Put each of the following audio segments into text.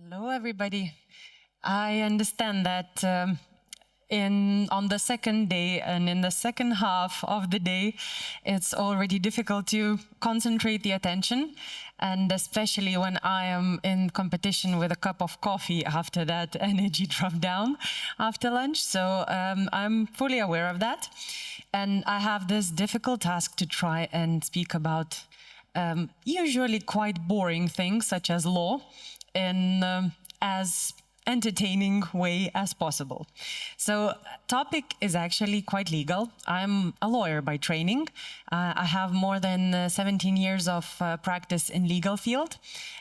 Hello, everybody. I understand that on the second day and in the second half of the day, it's already difficult to concentrate the attention, and especially when I am in competition with a cup of coffee after that energy drop down after lunch. So I'm fully aware of that. And I have this difficult task to try and speak about usually quite boring things such as law in as entertaining way as possible. So topic is actually quite legal. I'm a lawyer by training. I have more than 17 years of practice in legal field.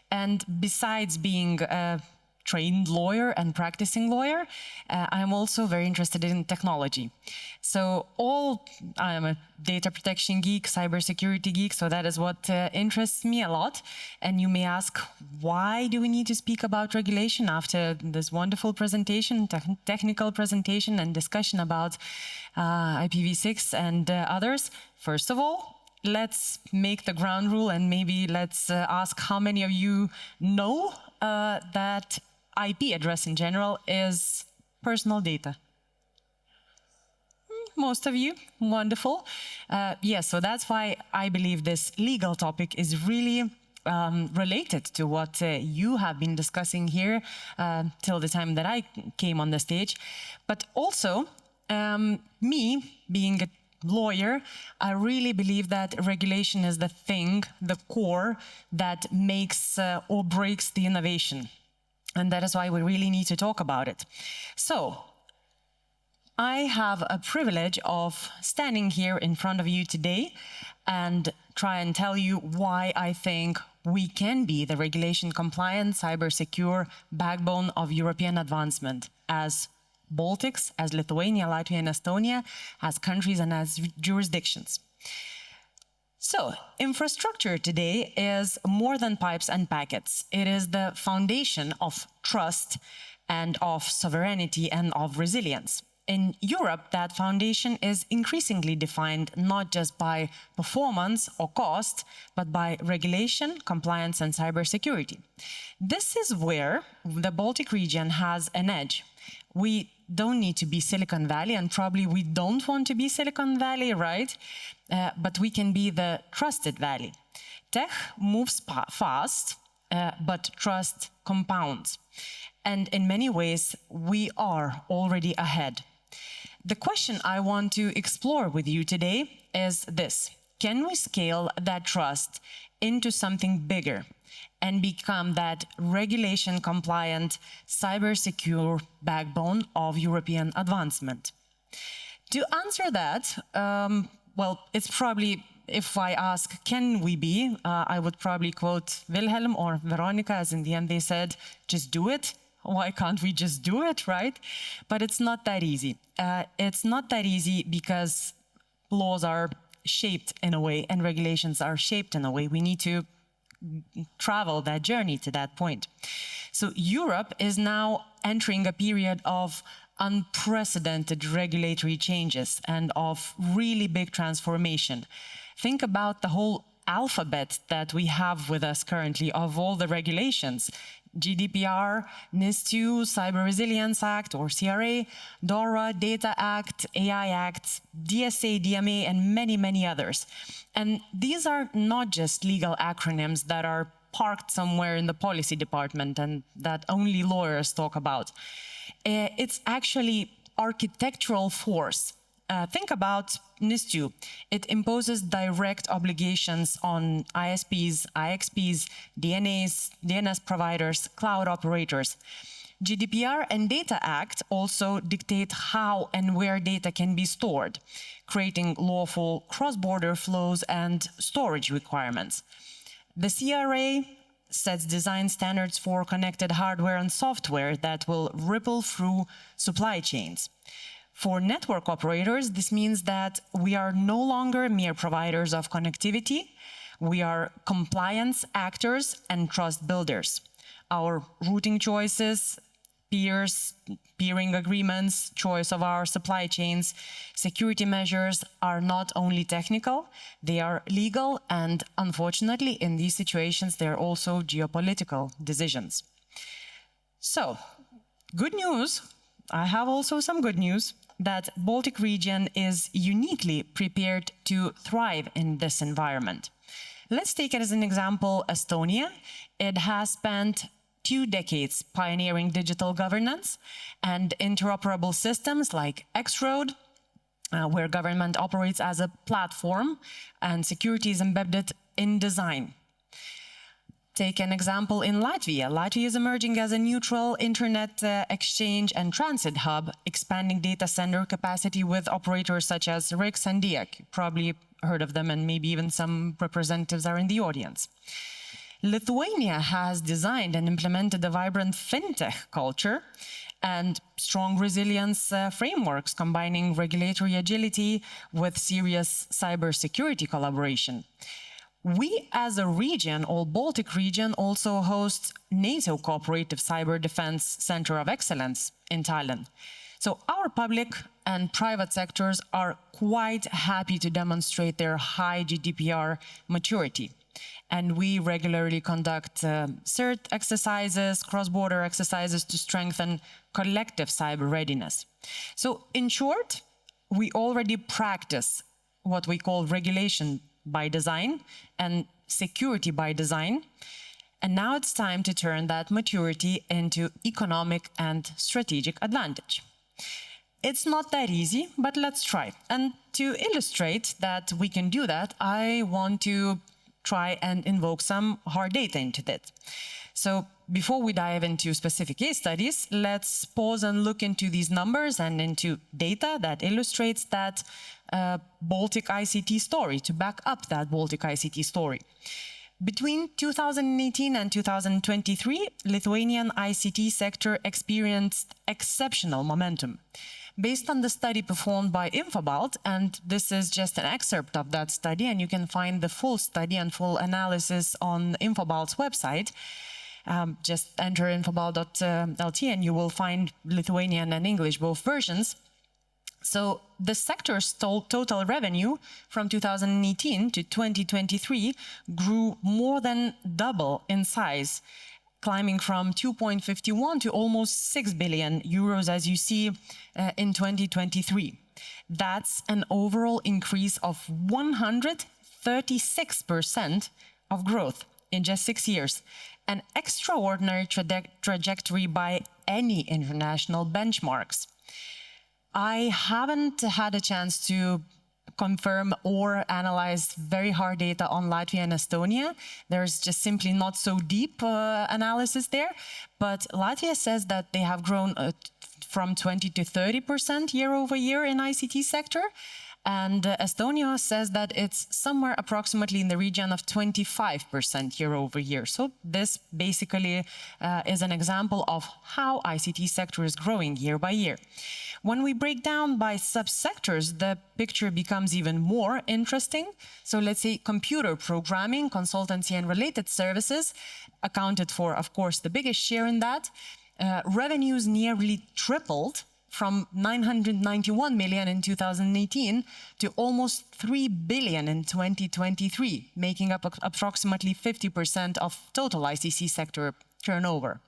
And besides being a trained lawyer and practicing lawyer, I'm also very interested in technology. So I'm a data protection geek, cybersecurity geek, so that is what interests me a lot. And you may ask, why do we need to speak about regulation after this wonderful presentation, technical presentation and discussion about IPv6 and others? First of all, let's make the ground rule, and maybe let's ask how many of you know that IP address in general is personal data. Most of you, wonderful. Yes, so that's why I believe this legal topic is really related to what you have been discussing here till the time that I came on the stage. But also, me being a lawyer, I really believe that regulation is the thing, the core that makes or breaks the innovation. And that is why we really need to talk about it. So, I have a privilege of standing here in front of you today and try and tell you why I think we can be the regulation-compliant, cyber-secure backbone of European advancement as Baltics, as Lithuania, Latvia, and Estonia, as countries and as jurisdictions. So, infrastructure today is more than pipes and packets. It is the foundation of trust and of sovereignty and of resilience. In Europe, that foundation is increasingly defined not just by performance or cost, but by regulation, compliance, and cybersecurity. This is where the Baltic region has an edge. We don't need to be Silicon Valley, and probably we don't want to be Silicon Valley, right? But we can be the trusted valley. Tech moves fast, but trust compounds. And in many ways, we are already ahead. The question I want to explore with you today is this: can we scale that trust into something bigger and become that regulation-compliant, cyber-secure backbone of European advancement? To answer that, well, it's probably, if I ask, can we be, I would probably quote Wilhelm or Veronica, as in the end they said, just do it. Why can't we just do it, right? But it's not that easy. It's not that easy because laws are shaped in a way and regulations are shaped in a way. We need to travel that journey to that point. So Europe is now entering a period of unprecedented regulatory changes and of really big transformation. Think about the whole alphabet that we have with us currently of all the regulations. GDPR, NIS2, Cyber Resilience Act or CRA, DORA, Data Act, AI Act, DSA, DMA, and many, many others. And these are not just legal acronyms that are parked somewhere in the policy department and that only lawyers talk about. It's actually architectural force. Think about NIS2. It imposes direct obligations on ISPs, IXPs, DNS providers, cloud operators. GDPR and Data Act also dictate how and where data can be stored, creating lawful cross-border flows and storage requirements. The CRA sets design standards for connected hardware and software that will ripple through supply chains. For network operators, this means that we are no longer mere providers of connectivity. We are compliance actors and trust builders. Our routing choices, peering agreements, choice of our supply chains, security measures are not only technical, they are legal, and unfortunately, in these situations, they are also geopolitical decisions. So, good news, I have also some good news, that Baltic region is uniquely prepared to thrive in this environment. Let's take it as an example, Estonia. It has spent 2 decades pioneering digital governance and interoperable systems like X-Road, where government operates as a platform and security is embedded in design. Take an example in Latvia. Latvia is emerging as a neutral internet exchange and transit hub, expanding data center capacity with operators such as RIX and DIAC. You probably heard of them, and maybe even some representatives are in the audience. Lithuania has designed and implemented a vibrant fintech culture and strong resilience frameworks, combining regulatory agility with serious cybersecurity collaboration. We, as a region, all Baltic region, also host NATO Cooperative Cyber Defense Center of Excellence in Tallinn. So our public and private sectors are quite happy to demonstrate their high GDPR maturity. And we regularly conduct CERT exercises, cross-border exercises to strengthen collective cyber readiness. So in short, we already practice what we call regulation by design and security by design. And now it's time to turn that maturity into economic and strategic advantage. It's not that easy, but let's try. And to illustrate that we can do that, I want to try and invoke some hard data into that. So before we dive into specific case studies, let's pause and look into these numbers and into data that illustrates that Baltic ICT story, to back up that Baltic ICT story. Between 2018 and 2023, Lithuanian ICT sector experienced exceptional momentum. Based on the study performed by Infobalt, and this is just an excerpt of that study, and you can find the full study and full analysis on Infobalt's website. Just enter infobalt.lt and you will find Lithuanian and English, both versions. So the sector's total revenue from 2018 to 2023 grew more than double in size, climbing from 2.51 to almost 6 billion euros, as you see in 2023. That's an overall increase of 136% of growth in just 6 years, an extraordinary trajectory by any international benchmarks. I haven't had a chance to confirm or analyze very hard data on Latvia and Estonia. There's just simply not so deep analysis there. But Latvia says that they have grown from 20 to 30% year over year in ICT sector. And Estonia says that it's somewhere approximately in the region of 25% year over year. So this basically is an example of how ICT sector is growing year by year. When we break down by subsectors, the picture becomes even more interesting. So let's say computer programming, consultancy and related services accounted for, of course, the biggest share in that. Revenues nearly tripled from 991 million in 2018 to almost 3 billion in 2023, making up approximately 50% of total ICT sector turnover.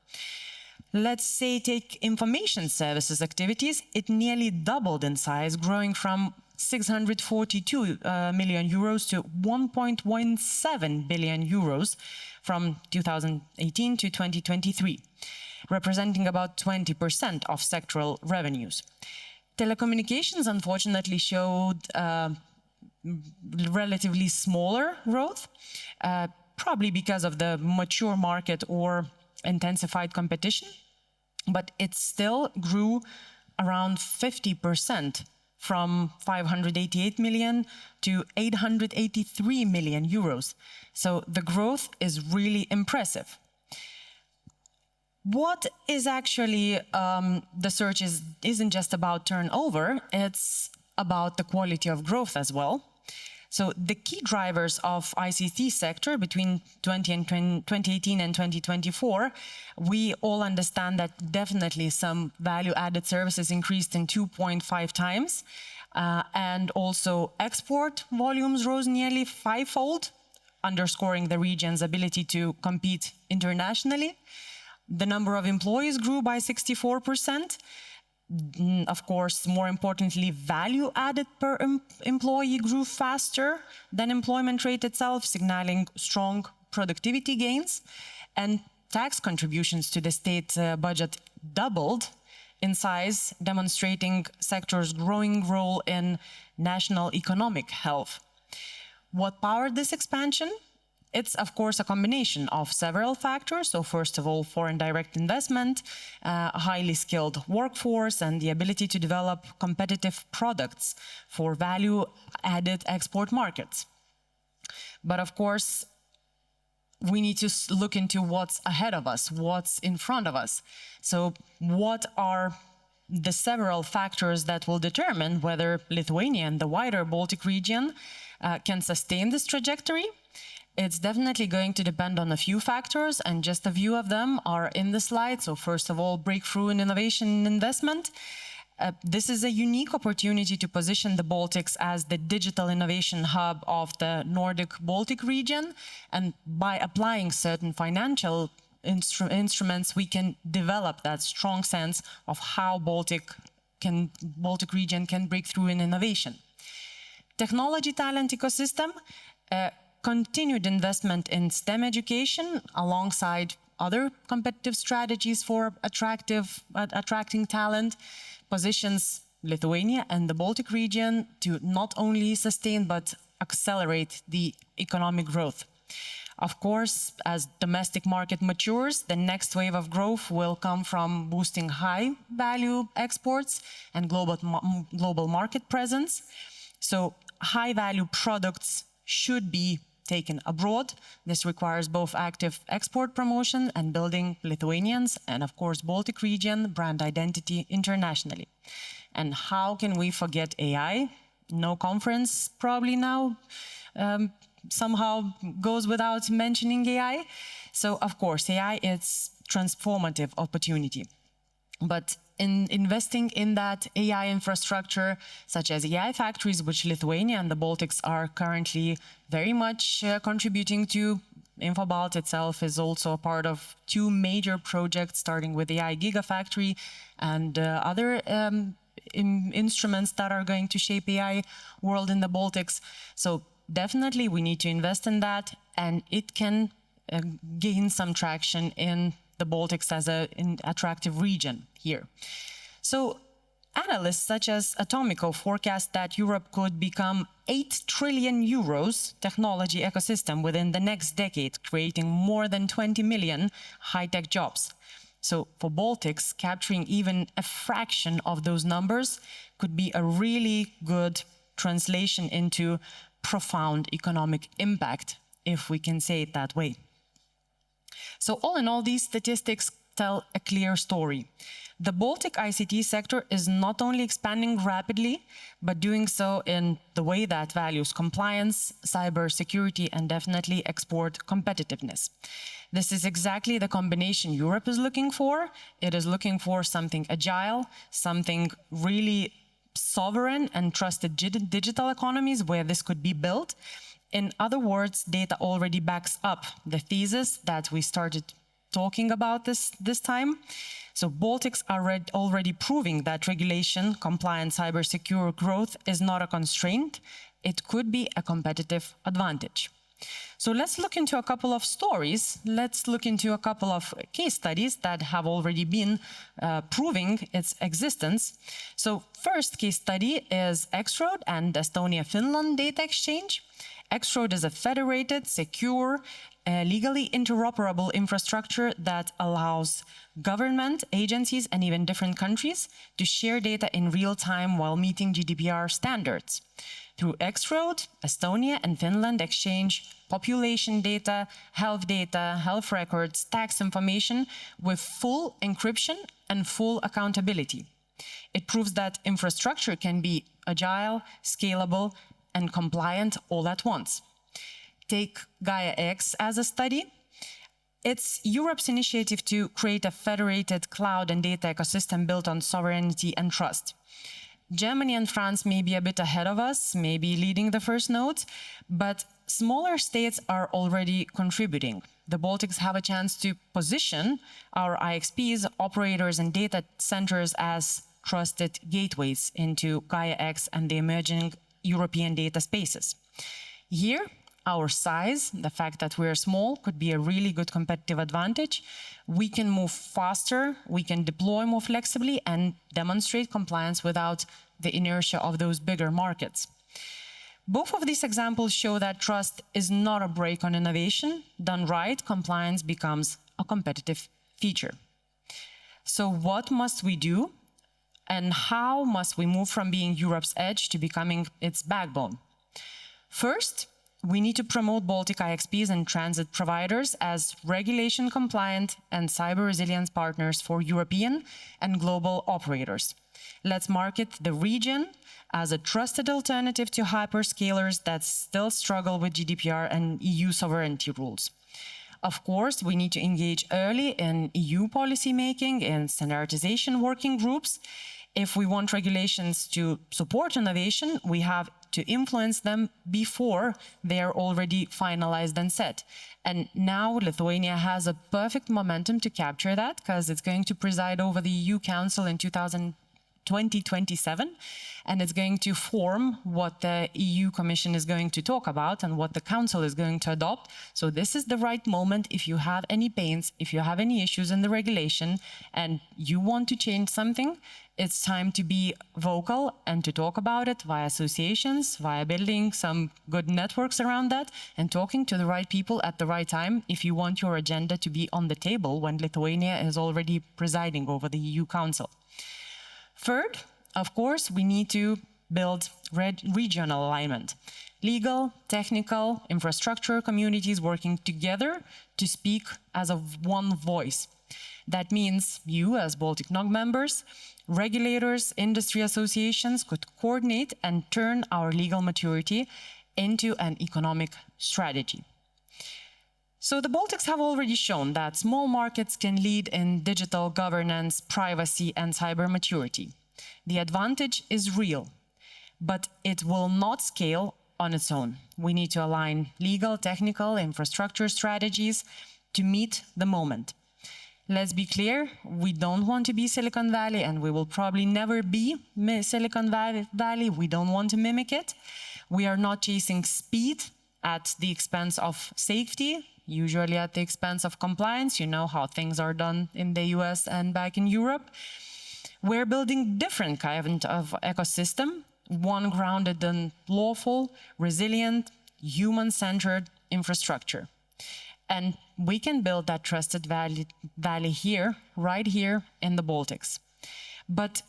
Let's say take information services activities, it nearly doubled in size, growing from 642 million euros to 1.17 billion euros from 2018 to 2023. Representing about 20% of sectoral revenues. Telecommunications, unfortunately, showed relatively smaller growth, probably because of the mature market or intensified competition, but it still grew around 50% from 588 million to 883 million euros. So the growth is really impressive. What is actually the search isn't just about turnover, it's about the quality of growth as well. So the key drivers of ICT sector between 2018 and 2024, we all understand that definitely some value-added services increased in 2.5 times, and also export volumes rose nearly 5-fold, underscoring the region's ability to compete internationally. The number of employees grew by 64%. Of course, more importantly, value added per employee grew faster than employment rate itself, signaling strong productivity gains. And tax contributions to the state budget doubled in size, demonstrating sector's growing role in national economic health. What powered this expansion? It's, of course, a combination of several factors. So first of all, foreign direct investment, a highly skilled workforce, and the ability to develop competitive products for value-added export markets. But of course, we need to look into what's ahead of us, what's in front of us. So what are the several factors that will determine whether Lithuania and the wider Baltic region can sustain this trajectory? It's definitely going to depend on a few factors, and just a few of them are in the slide. So first of all, breakthrough in innovation and investment. This is a unique opportunity to position the Baltics as the digital innovation hub of the Nordic-Baltic region. And by applying certain financial instruments, we can develop that strong sense of how Baltic region can break through in innovation. Technology talent ecosystem. Continued investment in STEM education alongside other competitive strategies for attracting talent positions Lithuania and the Baltic region to not only sustain but accelerate the economic growth. Of course, as domestic market matures, the next wave of growth will come from boosting high-value exports and global market presence. So high-value products should be taken abroad. This requires both active export promotion and building Lithuanians and, of course, Baltic region brand identity internationally. And how can we forget AI? No conference probably now somehow goes without mentioning AI. So, of course, AI is transformative opportunity. But in investing in that AI infrastructure, such as AI factories, which Lithuania and the Baltics are currently very much contributing to. InfoBalt itself is also a part of two major projects, starting with AI Gigafactory and other instruments that are going to shape AI world in the Baltics. So definitely we need to invest in that, and it can gain some traction in the Baltics as an attractive region here. So analysts such as Atomico forecast that Europe could become 8 trillion euros technology ecosystem within the next decade, creating more than 20 million high-tech jobs. So for Baltics, capturing even a fraction of those numbers could be a really good translation into profound economic impact, if we can say it that way. So all in all, these statistics tell a clear story. The Baltic ICT sector is not only expanding rapidly, but doing so in the way that values compliance, cybersecurity, and definitely export competitiveness. This is exactly the combination Europe is looking for. It is looking for something agile, something really sovereign and trusted digital economies where this could be built. In other words, data already backs up the thesis that we started talking about this time. So Baltics are already proving that regulation, compliant, cybersecure growth is not a constraint. It could be a competitive advantage. So let's look into a couple of stories. Let's look into a couple of case studies that have already been proving its existence. So first case study is X-Road and Estonia-Finland data exchange. X-Road is a federated, secure, legally interoperable infrastructure that allows government, agencies, and even different countries to share data in real time while meeting GDPR standards. Through X-Road, Estonia and Finland exchange population data, health records, tax information with full encryption and full accountability. It proves that infrastructure can be agile, scalable, and compliant all at once. Take Gaia X as a study. It's Europe's initiative to create a federated cloud and data ecosystem built on sovereignty and trust. Germany and France may be a bit ahead of us, maybe leading the first note, but smaller states are already contributing. the Baltics have a chance to position our IXPs, operators, and data centers as trusted gateways into Gaia-X and the emerging European data spaces. Here, our size, the fact that we're small, could be a really good competitive advantage. We can move faster, we can deploy more flexibly, and demonstrate compliance without the inertia of those bigger markets. Both of these examples show that trust is not a brake on innovation. Done right, compliance becomes a competitive feature. So what must we do? And how must we move from being Europe's edge to becoming its backbone? First, we need to promote Baltic IXPs and transit providers as regulation-compliant and cyber-resilience partners for European and global operators. Let's market the region as a trusted alternative to hyperscalers that still struggle with GDPR and EU sovereignty rules. Of course, we need to engage early in EU policymaking and standardization working groups. If we want regulations to support innovation, we have to influence them before they are already finalized and set. And now Lithuania has a perfect momentum to capture that, because it's going to preside over the EU Council in 2027, and it's going to form what the EU Commission is going to talk about and what the Council is going to adopt. So this is the right moment. If you have any pains, if you have any issues in the regulation and you want to change something, it's time to be vocal and to talk about it via associations, via building some good networks around that, and talking to the right people at the right time if you want your agenda to be on the table when Lithuania is already presiding over the EU Council. Third, of course, we need to build regional alignment. Legal, technical, infrastructure communities working together to speak as a one voice. That means you, as BalticNOG members, regulators, industry associations could coordinate and turn our legal maturity into an economic strategy. So the Baltics have already shown that small markets can lead in digital governance, privacy, and cyber maturity. The advantage is real, but it will not scale on its own. We need to align legal, technical, infrastructure strategies to meet the moment. Let's be clear, we don't want to be Silicon Valley, and we will probably never be Silicon Valley. We don't want to mimic it. We are not chasing speed at the expense of safety, usually at the expense of compliance. You know how things are done in the US and back in Europe. We're building different kind of ecosystem, one grounded in lawful, resilient, human-centered infrastructure. And we can build that trusted valley here, right here in the Baltics. But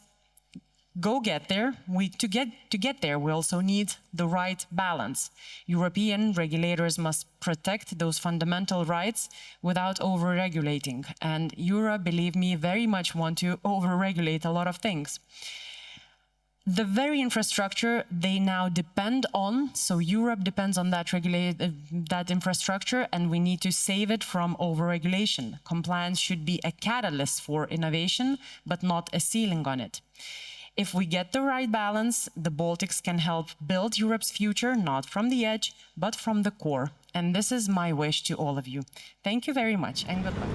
to get there, we also need the right balance. European regulators must protect those fundamental rights without over-regulating. And Europe, believe me, very much want to over-regulate a lot of things. The very infrastructure they now depend on, so Europe depends on that infrastructure, and we need to save it from over-regulation. Compliance should be a catalyst for innovation, but not a ceiling on it. If we get the right balance, the Baltics can help build Europe's future, not from the edge, but from the core. And this is my wish to all of you. Thank you very much, and good luck.